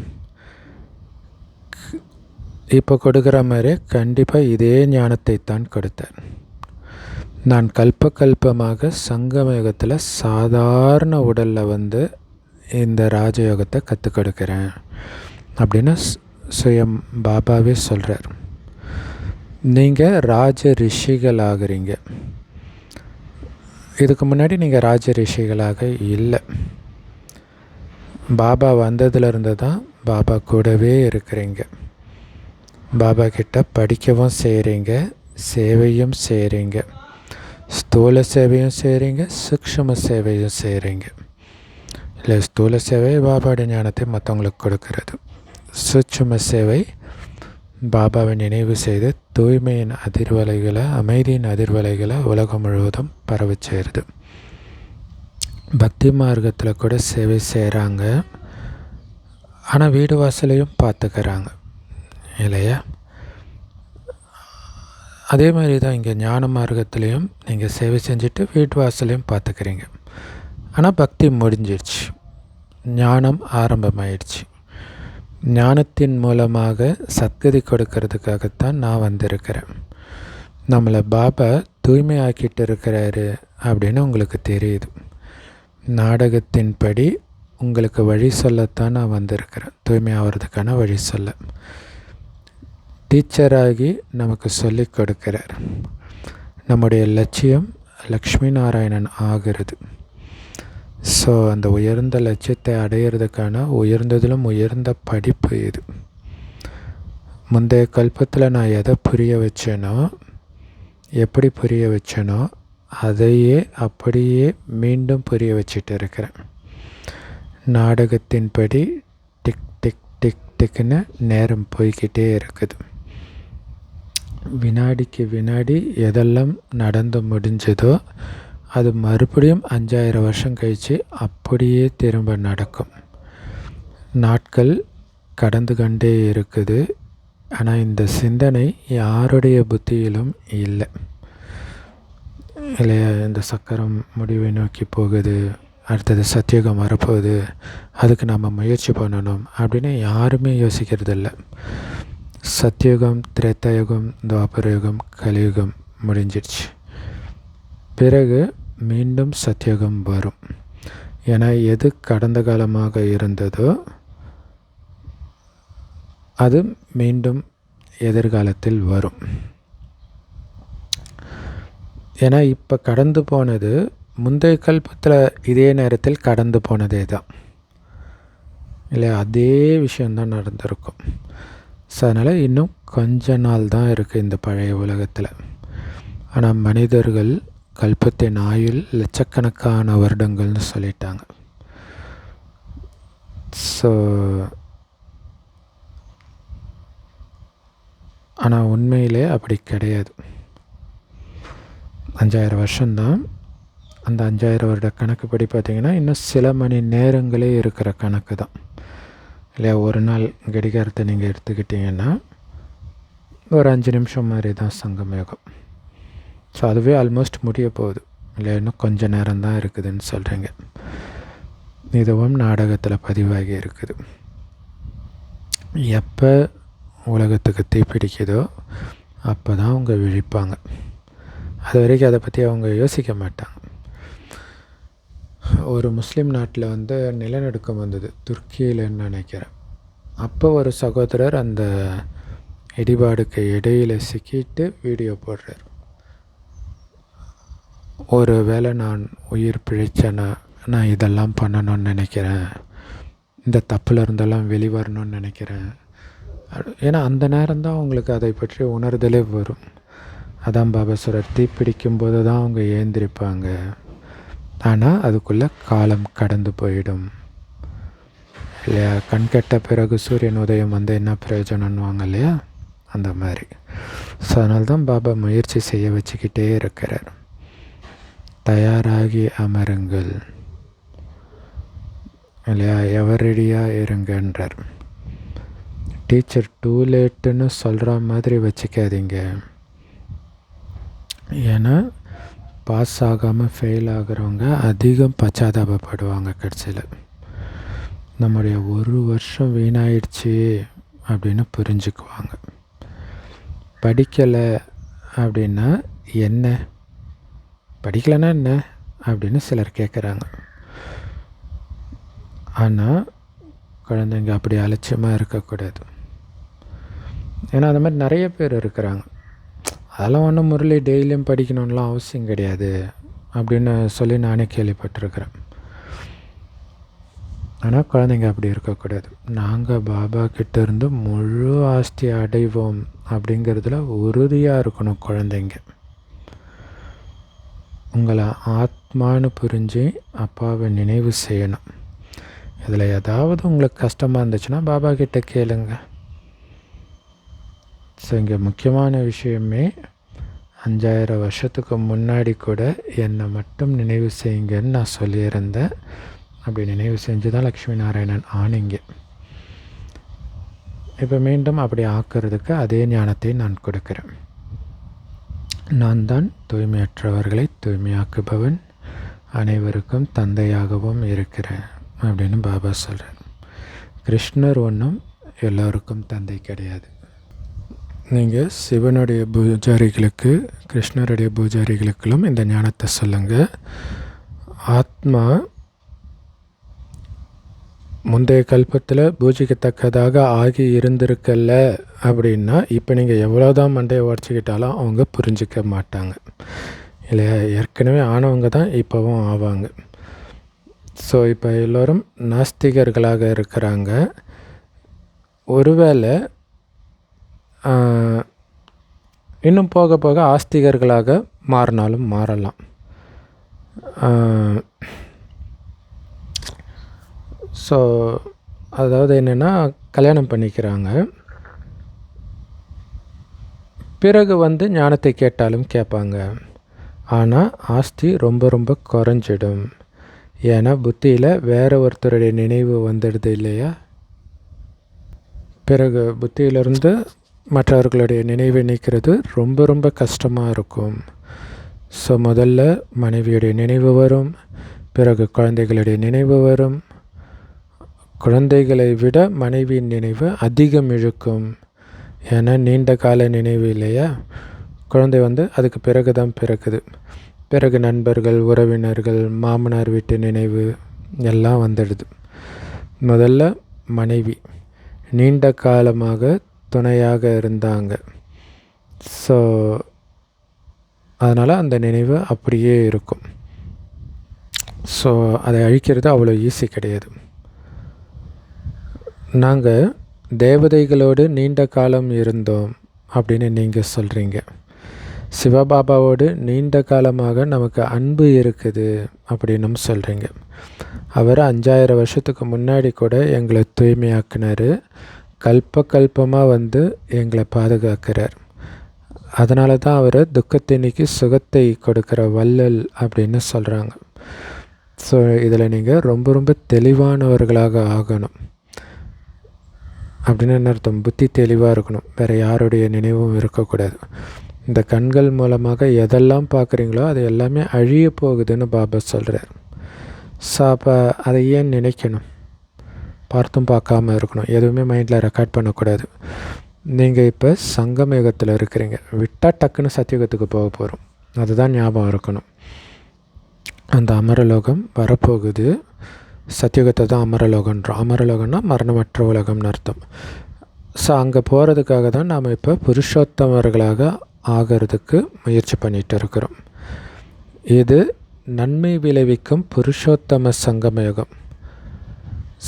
இப்போ கொடுக்குற மாதிரி கண்டிப்பாக இதே ஞானத்தை தான் கொடுத்தார். நான் கல்பமாக சங்கமயுகத்தில் சாதாரண உடலில் வந்து இந்த ராஜயோகத்தை கற்றுக் கொடுக்குறேன் அப்படின்னு சுயம் பாபாவே சொல்கிறார். நீங்கள் ராஜ ரிஷிகள் ஆகிறீங்க. இதுக்கு முன்னாடி நீங்கள் ராஜ ரிஷிகளாக இல்லை. பாபா வந்ததுலேருந்து தான் பாபா கூடவே இருக்கிறீங்க. பாபா கிட்ட படிக்கவும் செய்கிறீங்க, சேவையும் செய்கிறீங்க. ஸ்தூல சேவையும் செய்கிறீங்க, சூக்ஷ்ம சேவையும் செய்கிறீங்க. இல்லை, ஸ்தூல சேவை பாபாவுடைய ஞானத்தை மற்றவங்களுக்கு கொடுக்கறது. சூட்சும சேவை பாபாவை நினைவு செய்து தூய்மையின் அதிர்வலைகளை, அமைதியின் அதிர்வலைகளை உலகம் முழுவதும் பரவ செய்கிறது. பக்தி மார்க்கத்தில் கூட சேவை செய்கிறாங்க. ஆனால் வீடு வாசலையும் பார்த்துக்கிறாங்க இல்லையா. அதே மாதிரி தான் இங்கே ஞான மார்க்கத்துலேயும் நீங்கள் சேவை செஞ்சுட்டு வீட்டு வாசலையும் பார்த்துக்கிறீங்க. ஆனால் பக்தி முடிஞ்சிடுச்சு, ஞானம் ஆரம்பமாயிடுச்சு. ஞானத்தின் மூலமாக சத்கதி கொடுக்கறதுக்காகத்தான் நான் வந்திருக்கிறேன். நம்மளை பாபா தூய்மையாக்கிட்டு இருக்கிறாரு அப்படின்னு உங்களுக்கு தெரியுது. நாடகத்தின்படி உங்களுக்கு வழி சொல்லத்தான் நான் வந்திருக்கிறேன், தூய்மை ஆகிறதுக்கான வழி சொல்ல. டீச்சராகி நமக்கு சொல்லிக் கொடுக்கிறார். நம்முடைய லட்சியம் லக்ஷ்மி நாராயணன் ஆகிறது. ஸோ அந்த உயர்ந்த லட்சியத்தை அடையிறதுக்கான உயர்ந்ததிலும் உயர்ந்த படிப்பு இது. முந்தைய கல்பத்தில் நான் எதை புரிய வச்சேனோ, எப்படி புரிய வச்சேனோ அதையே அப்படியே மீண்டும் புரிய வச்சிட்டு இருக்கிறேன். நாடகத்தின்படி டிக் டிக் டிக் டிக்னு நேரம் போய்கிட்டே இருக்குது. வினாடிக்கு வினாடி எதெல்லாம் நடந்து முடிஞ்சதோ அது மறுபடியும் 5000 வருஷம் கழித்து அப்படியே திரும்ப நடக்கும். நாட்கள் கடந்து கொண்டே இருக்குது. ஆனால் இந்த சிந்தனை யாருடைய புத்தியிலும் இல்லை இல்லையா. இந்த சக்கரம் முடிவை நோக்கி போகுது, அடுத்தது சத்தியுகம் வரப்போகுது, அதுக்கு நம்ம முயற்சி பண்ணணும் அப்படின்னு யாருமே யோசிக்கிறதில்ல. சத்தியுகம், திரேதாயுகம், துவாபரயுகம், கலியுகம் முடிஞ்சிடுச்சு. பிறகு மீண்டும் சத்தியுகம் வரும். ஏன்னா எது கடந்த காலமாக இருந்ததோ அது மீண்டும் எதிர்காலத்தில் வரும். ஏன்னா இப்போ கடந்து போனது முந்தைய கல்பத்தில் இதே நேரத்தில் கடந்து போனதே தான் இல்லையா, அதே விஷயந்தான் நடந்திருக்கும். ஸோ அதனால் இன்னும் கொஞ்ச நாள் தான் இருக்குது இந்த பழைய உலகத்தில். ஆனால் மனிதர்கள் கல்பத்தின் ஆயுள் லட்சக்கணக்கான வருடங்கள்னு சொல்லிட்டாங்க. ஸோ ஆனால் உண்மையிலே அப்படி கிடையாது. 5000 வருஷம்தான். அந்த 5000 வருட கணக்குப்படி பார்த்திங்கன்னா இன்னும் சில மணி நேரங்களே இருக்கிற கணக்கு தான் இல்லையா. ஒரு நாள் கடிகாரத்தை நீங்கள் எடுத்துக்கிட்டிங்கன்னா ஒரு 5 நிமிஷம் மாதிரி தான் சங்கமயுகம். ஸோ அதுவே ஆல்மோஸ்ட் முடிய போகுது இல்லையா. இன்னும் கொஞ்சம் நேரம்தான் இருக்குதுன்னு சொல்கிறீங்க. இதுவும் நாடகத்தில் பதிவாகி இருக்குது. எப்போ உலகத்துக்கு தீப்பிடிக்குதோ அப்போ தான் அவங்க விழிப்பாங்க. அது வரைக்கும் அதை பற்றி அவங்க யோசிக்க மாட்டாங்க. ஒரு முஸ்லீம் நாட்டில் நிலநடுக்கம் வந்தது, துர்க்கியில்னு நினைக்கிறேன். அப்போ ஒரு சகோதரர் அந்த இடிபாடுக்கு இடையில் சிக்கிட்டு வீடியோ போடுறார். ஒரு வேளை நான் உயிர் பிழைச்சேன்னா நான் இதெல்லாம் பண்ணணும்னு நினைக்கிறேன், இந்த தப்பில் இருந்தெல்லாம் வெளிவரணும்னு நினைக்கிறேன். ஏன்னா அந்த நேரம்தான் அவங்களுக்கு அதை பற்றி உணர்தலே வரும். அதான் பாபா சொல்கிறார், தீப்பிடிக்கும்போது தான் அவங்க ஏந்திரிப்பாங்க. ஆனால் அதுக்குள்ளே காலம் கடந்து போயிடும் இல்லையா. கண்கட்ட பிறகு சூரியன் உதயம் என்ன பிரயோஜனம்னுவாங்க இல்லையா, அந்த மாதிரி. ஸோ அதனால தான் பாபா முயற்சி செய்ய வச்சுக்கிட்டே இருக்கிறார். தயாராகி அமருங்கள் இல்லையா, எவர் ரெடியாக இருங்கன்றார். டீச்சர் டூ லேட்டுன்னு சொல்கிற மாதிரி வச்சுக்காதீங்க. ஏன்னா பாஸ் ஆகாமல் ஃபெயில் ஆகிறவங்க அதிகம் பச்சாதாபப்படுவாங்க. கடைசியில் நம்முடைய ஒரு வருஷம் வீணாயிடுச்சு அப்படின்னு புரிஞ்சுக்குவாங்க. படிக்கலை அப்படின்னா என்ன, படிக்கலைன்னா என்ன அப்படின்னு சிலர் கேட்குறாங்க. ஆனால் குழந்தைங்க அப்படி அலட்சியமாக இருக்கக்கூடாது. ஏன்னா அந்த மாதிரி நிறைய பேர் இருக்கிறாங்க. அதெல்லாம் ஒன்றும் முரளி டெய்லியும் படிக்கணும்லாம் அவசியம் கிடையாது அப்படின்னு சொல்லி நானே கேள்விப்பட்டிருக்கிறேன். ஆனால் குழந்தைங்க அப்படி இருக்கக்கூடாது. நாங்கள் பாபா கிட்டேருந்து முழு ஆஸ்தி அடைவோம் அப்படிங்கிறதுல உறுதியாக இருக்கணும் குழந்தைங்க. உங்களை ஆத்மானு புரிஞ்சு அப்பாவை நினைவு செய்யணும். இதில் ஏதாவது உங்களுக்கு கஷ்டமாக இருந்துச்சுன்னா பாபா கிட்ட கேளுங்க. ஸோ இங்கே முக்கியமான விஷயமே 5000 வருஷத்துக்கு முன்னாடி கூட என்னை மட்டும் நினைவு செய்யுங்கன்னு நான் சொல்லியிருந்தேன். அப்படி நினைவு செஞ்சு தான் லக்ஷ்மி நாராயணன் ஆனீங்க. இப்போ மீண்டும் அப்படி ஆக்கிறதுக்கு அதே ஞானத்தை நான் கொடுக்குறேன். நான் தான் தூய்மையற்றவர்களை தூய்மையாக்குபவன், அனைவருக்கும் தந்தையாகவும் இருக்கிறேன் அப்படின்னு பாபா சொல்கிறார். கிருஷ்ணர் ஒன்றும் எல்லோருக்கும் தந்தை கிடையாது. நீங்கள் சிவனுடைய பூஜாரிகளுக்கு கிருஷ்ணருடைய பூஜாரிகளுக்கெல்லாம் இந்த ஞானத்தை சொல்லுங்கள். ஆத்மா முந்தைய கல்பத்தில் பூஜிக்கத்தக்கதாக ஆகி இருந்திருக்கல அப்படின்னா இப்போ நீங்கள் எவ்வளோதான் மண்டையை உடச்சிக்கிட்டாலும் அவங்க புரிஞ்சிக்க மாட்டாங்க இல்லையா. ஏற்கனவே ஆனவங்க தான் இப்போவும் ஆவாங்க. ஸோ இப்போ எல்லோரும் நாஸ்திகர்களாக இருக்கிறாங்க. ஒருவேளை இன்னும் போக போக ஆஸ்திகர்களாக மாறினாலும் மாறலாம். ஸோ அதாவது என்னென்னா, கல்யாணம் பண்ணிக்கிறாங்க, பிறகு ஞானத்தை கேட்டாலும் கேட்பாங்க. ஆனால் ஆஸ்தி ரொம்ப ரொம்ப குறைஞ்சிடும். ஏன்னா புத்தியில் வேற ஒருத்தருடைய நினைவு வந்துடுது இல்லையா. பிறகு புத்தியிலிருந்து மற்றவர்களுடைய நினைவை நீக்கிறது ரொம்ப ரொம்ப கஷ்டமாக இருக்கும். ஸோ முதல்ல மனைவியுடைய நினைவு வரும், பிறகு குழந்தைகளுடைய நினைவு வரும். குழந்தைகளை விட மனைவியின் நினைவு அதிகம் இழுக்கும். ஏன்னா நீண்ட கால நினைவு இல்லையா. குழந்தை அதுக்கு பிறகு தான் பிறக்குது. பிறகு நண்பர்கள், உறவினர்கள், மாமனார் வீட்டு நினைவு எல்லாம் வந்துடுது. முதல்ல மனைவி நீண்ட காலமாக துணையாக இருந்தாங்க. ஸோ அதனால் அந்த நினைவு அப்படியே இருக்கும். ஸோ அதை அழிக்கிறது அவ்வளோ ஈஸி கிடையாது. நாங்கள் தேவதைகளோடு நீண்ட காலம் இருந்தோம் அப்படின்னு நீங்கள் சொல்கிறீங்க. சிவபாபாவோடு நீண்ட காலமாக நமக்கு அன்பு இருக்குது அப்படின்னு சொல்கிறீங்க. அவர் 5000 வருஷத்துக்கு முன்னாடி கூட எங்களை தூய்மையாக்கினார், கல்பமாக வந்து எங்களை பாதுகாக்கிறார். அதனால தான் அவர் துக்கத்தினிக்கு சுகத்தை கொடுக்குற வள்ளல் அப்படின்னு சொல்கிறாங்க. ஸோ இதில் நீங்கள் ரொம்ப ரொம்ப தெளிவானவர்களாக ஆகணும். அப்படின்னு என்ன அர்த்தம்? புத்தி தெளிவாக இருக்கணும், வேறு யாருடைய நினைவும் இருக்கக்கூடாது. இந்த கண்கள் மூலமாக எதெல்லாம் பார்க்குறீங்களோ அது எல்லாமே அழிய போகுதுன்னு பாபா சொல்கிறார். ஸோ அப்போ அதை ஏன் நினைக்கணும்? பார்த்தும் பார்க்காம இருக்கணும், எதுவுமே மைண்டில் ரெக்கார்ட் பண்ணக்கூடாது. நீங்கள் இப்போ சங்கமயுகத்தில் இருக்கிறீங்க, விட்டால் டக்குன்னு சத்தியுகத்துக்கு போக போகிறோம், அதுதான் ஞாபகம் இருக்கணும். அந்த அமரலோகம் வரப்போகுது. சத்தியுகத்தை தான் அமரலோகன்றோம். அமரலோகம்னா மரணமற்ற உலகம்னு அர்த்தம். ஸோ அங்கே போகிறதுக்காக தான் நாம் இப்போ புருஷோத்தமர்களாக ஆகிறதுக்கு முயற்சி பண்ணிகிட்டு இருக்கிறோம். இது நன்மை விளைவிக்கும் புருஷோத்தம சங்கமயுகம்.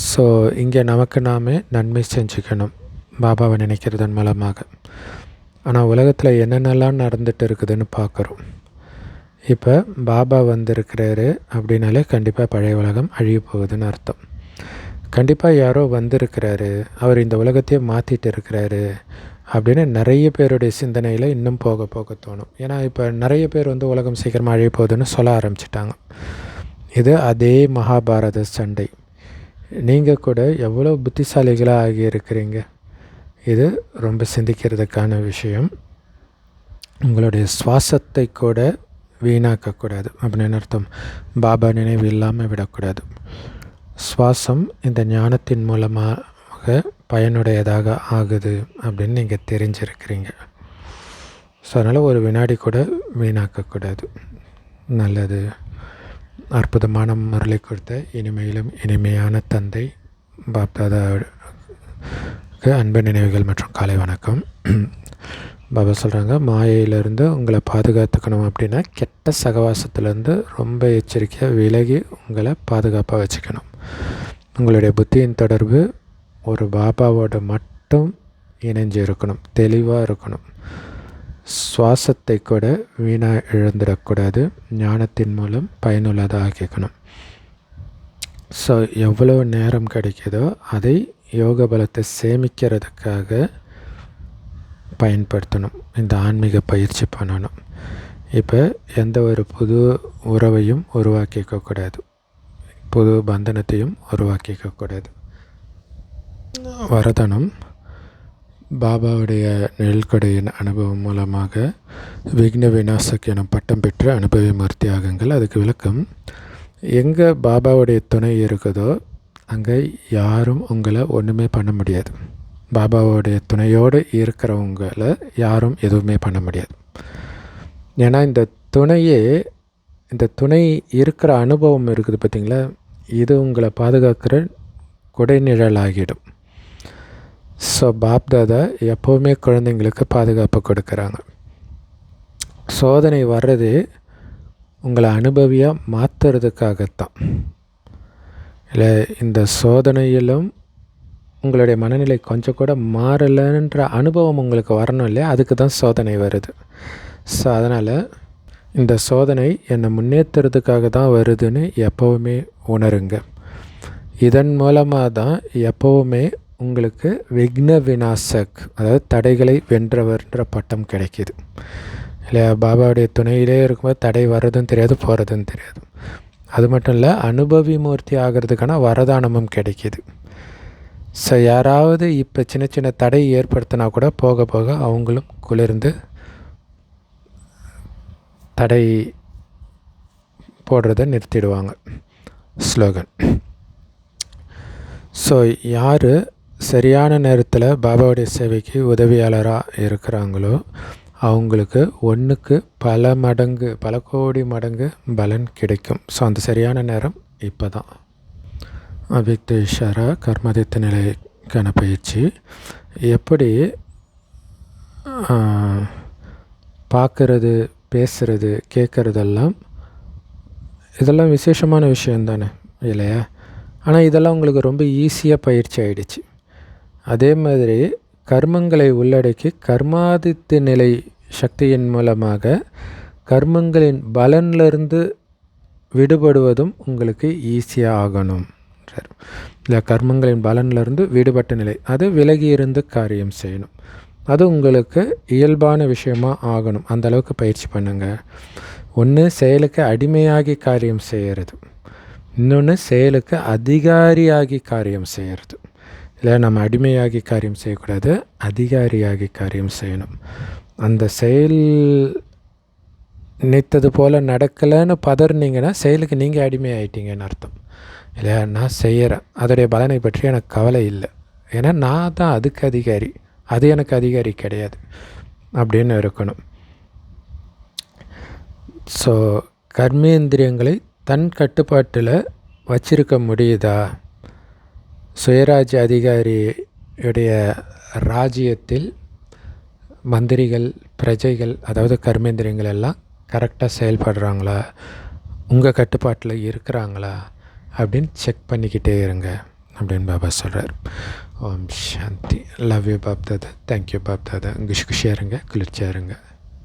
ஸோ இங்கே நமக்கு நாமே நன்மை செஞ்சுக்கணும் பாபாவை நினைக்கிறதன் மூலமாக. ஆனால் உலகத்தில் என்னென்னலாம் நடந்துகிட்டு இருக்குதுன்னு பார்க்குறோம். இப்போ பாபா வந்திருக்கிறாரு அப்படின்னாலே கண்டிப்பாக பழைய உலகம் அழிய போகுதுன்னு அர்த்தம். கண்டிப்பாக யாரோ வந்திருக்கிறாரு, அவர் இந்த உலகத்தையே மாற்றிட்டு இருக்கிறாரு அப்படின்னு நிறைய பேருடைய சிந்தனையில் இன்னும் போக போக தோணும். ஏன்னா இப்போ நிறைய பேர் வந்து உலகம் சீக்கிரமாக அழிய போகுதுன்னு சொல்ல ஆரம்பிச்சிட்டாங்க. இது அதே மகாபாரத சண்டை. நீங்கள் கூட எவ்வளோ புத்திசாலிகளாக ஆகியிருக்கிறீங்க. இது ரொம்ப சிந்திக்கிறதுக்கான விஷயம். உங்களுடைய சுவாசத்தை கூட வீணாக்கக்கூடாது அப்படின்னு அர்த்தம். பாபா நினைவு இல்லாமல் விடக்கூடாது. சுவாசம் இந்த ஞானத்தின் மூலமாக பயனுடையதாக ஆகுது அப்படின்னு நீங்கள் தெரிஞ்சிருக்கிறீங்க. ஸோ அதனால் ஒரு வினாடி கூட வீணாக்கக்கூடாது. நல்லது. அற்புதமான முரளி கொடுத்த இனிமையிலும் இனிமையான தந்தை பாப்தாதாவுக்கு அன்பு நினைவுகள் மற்றும் காலை வணக்கம். பாபா சொல்கிறாங்க, மாயையிலேருந்து உங்களை பாதுகாத்துக்கணும் அப்படின்னா கெட்ட சகவாசத்துலேருந்து ரொம்ப எச்சரிக்கையாக விலகி உங்களை பாதுகாப்பாக வச்சுக்கணும். உங்களுடைய புத்தியின் தொடர்பு ஒரு பாபாவோட மட்டும் இணைஞ்சு இருக்கணும், தெளிவாக இருக்கணும். சுவாசத்தை கூட வீணாக இழந்துடக்கூடாது. ஞானத்தின் மூலம் பயனுள்ளதாக ஆக்கிக்கணும். ஸோ எவ்வளோ நேரம் கிடைக்குதோ அதை யோக பலத்தை சேமிக்கிறதுக்காக பயன்படுத்தணும். இந்த ஆன்மீக பயிற்சி பண்ணணும். இப்போ எந்த ஒரு புது உறவையும் உருவாக்கிக்கக்கூடாது, புது பந்தனத்தையும் உருவாக்கிக்கக்கூடாது. வரதனம் பாபாவுடைய நிழல்கொடையின் அனுபவம் மூலமாக விக்ன விநாசக் எனும் பட்டம் பெற்று அனுபவி மூர்த்தி ஆகுங்கள். அதுக்கு விளக்கம், எங்கே பாபாவுடைய துணை இருக்குதோ அங்கே யாரும் உங்களை ஒன்றுமே பண்ண முடியாது. பாபாவோடைய துணையோடு இருக்கிறவங்கள யாரும் எதுவுமே பண்ண முடியாது. ஏன்னா இந்த துணை இருக்கிற அனுபவம் இருக்குது பார்த்திங்களா, இது உங்களை பாதுகாக்கிற குடைநிழலாகிடும். ஸோ பாப்தாதா எப்போவுமே குழந்தைங்களுக்கு பாதுகாப்பு கொடுக்குறாங்க. சோதனை வர்றது உங்களை அனுபவியாக மாற்றுறதுக்காகத்தான். இல்லை, இந்த சோதனையிலும் உங்களுடைய மனநிலை கொஞ்சம் கூட மாறலைன்ற அனுபவம் உங்களுக்கு வரணும் இல்லையா, அதுக்கு தான் சோதனை வருது. ஸோ அதனால் இந்த சோதனை என்னை முன்னேற்றுறதுக்காக தான் வருதுன்னு எப்போவுமே உணருங்க. இதன் மூலமாக தான் எப்போவுமே உங்களுக்கு விக்ன விநாசக், அதாவது தடைகளை வென்றவர்ன்ற பட்டம் கிடைக்கிது இல்லையா. பாபாவுடைய துணையிலே இருக்கும்போது தடை வர்றதும் தெரியாது, போகிறதும் தெரியாது. அது மட்டும் இல்லை, அனுபவி மூர்த்தி ஆகிறதுக்கான வரதானமும் கிடைக்கிது. ஸோ யாராவது இப்போ சின்ன சின்ன தடை ஏற்படுத்தினா கூட போக போக அவங்களும் குளிர்ந்து தடை போடுறதை நிறுத்திடுவாங்க. ஸ்லோகன். ஸோ யார் சரியான நேரத்தில் பாபாவுடைய சேவைக்கு உதவியாளராக இருக்கிறாங்களோ அவங்களுக்கு ஒன்றுக்கு பல மடங்கு, பல கோடி மடங்கு பலன் கிடைக்கும். ஸோ அந்த சரியான நேரம் இப்போ தான். அவ்யக்த இஷாரா கர்மதித்த நிலைக்கான பயிற்சி. எப்படி பார்க்குறது, பேசுகிறது, கேட்குறதெல்லாம் இதெல்லாம் விசேஷமான விஷயம் தானே இல்லையா? ஆனால் இதெல்லாம் உங்களுக்கு ரொம்ப ஈஸியாக பயிற்சி ஆயிடுச்சு. அதே மாதிரி கர்மங்களை உள்ளடக்கி கர்மாதித்த நிலை சக்தியின் மூலமாக கர்மங்களின் பலனிலிருந்து விடுபடுவதும் உங்களுக்கு ஈஸியாக ஆகணும். இல்லை, கர்மங்களின் பலனிலிருந்து விடுபட்ட நிலை, அது விலகி இருந்து காரியம் செய்யணும். அது உங்களுக்கு இயல்பான விஷயமாக ஆகணும். அந்தளவுக்கு பயிற்சி பண்ணுங்கள். ஒன்று செயலுக்கு அடிமையாகி காரியம் செய்கிறது, இன்னொன்று செயலுக்கு அதிகாரியாகி காரியம் செய்கிறது. இல்லை, நம்ம அடிமையாகி காரியம் செய்யக்கூடாது, அதிகாரியாகி காரியம் செய்யணும். அந்த செயல் நினைத்தது போல் நடக்கலைன்னு பதறினீங்கன்னா செயலுக்கு நீங்கள் அடிமை ஆகிட்டீங்கன்னு அர்த்தம். இல்லையா? நான் செய்கிறேன், அதோடைய பலனை பற்றி எனக்கு கவலை இல்லை, ஏன்னா நான் தான் அதுக்கு அதிகாரி, அது எனக்கு அதிகாரி கிடையாது அப்படின்னு இருக்கணும். ஸோ கர்மேந்திரியங்களை தன் கட்டுப்பாட்டில் வச்சிருக்க முடியுதா? சுயராஜ்ய அதிகாரியுடைய ராஜ்யத்தில் மந்திரிகள், பிரஜைகள், அதாவது கர்மேந்திரியங்கள் எல்லாம் கரெக்டாக செயல்படுறாங்களா, உங்கள் கட்டுப்பாட்டில் இருக்கிறாங்களா அப்படின்னு செக் பண்ணிக்கிட்டே இருங்க அப்படின்னு பாபா சொல்கிறார். ஓம் சாந்தி. Love you Bap Dada. Thank you Bap Dada. குஷியாக இருங்க, குளிர்ச்சியாக இருங்க.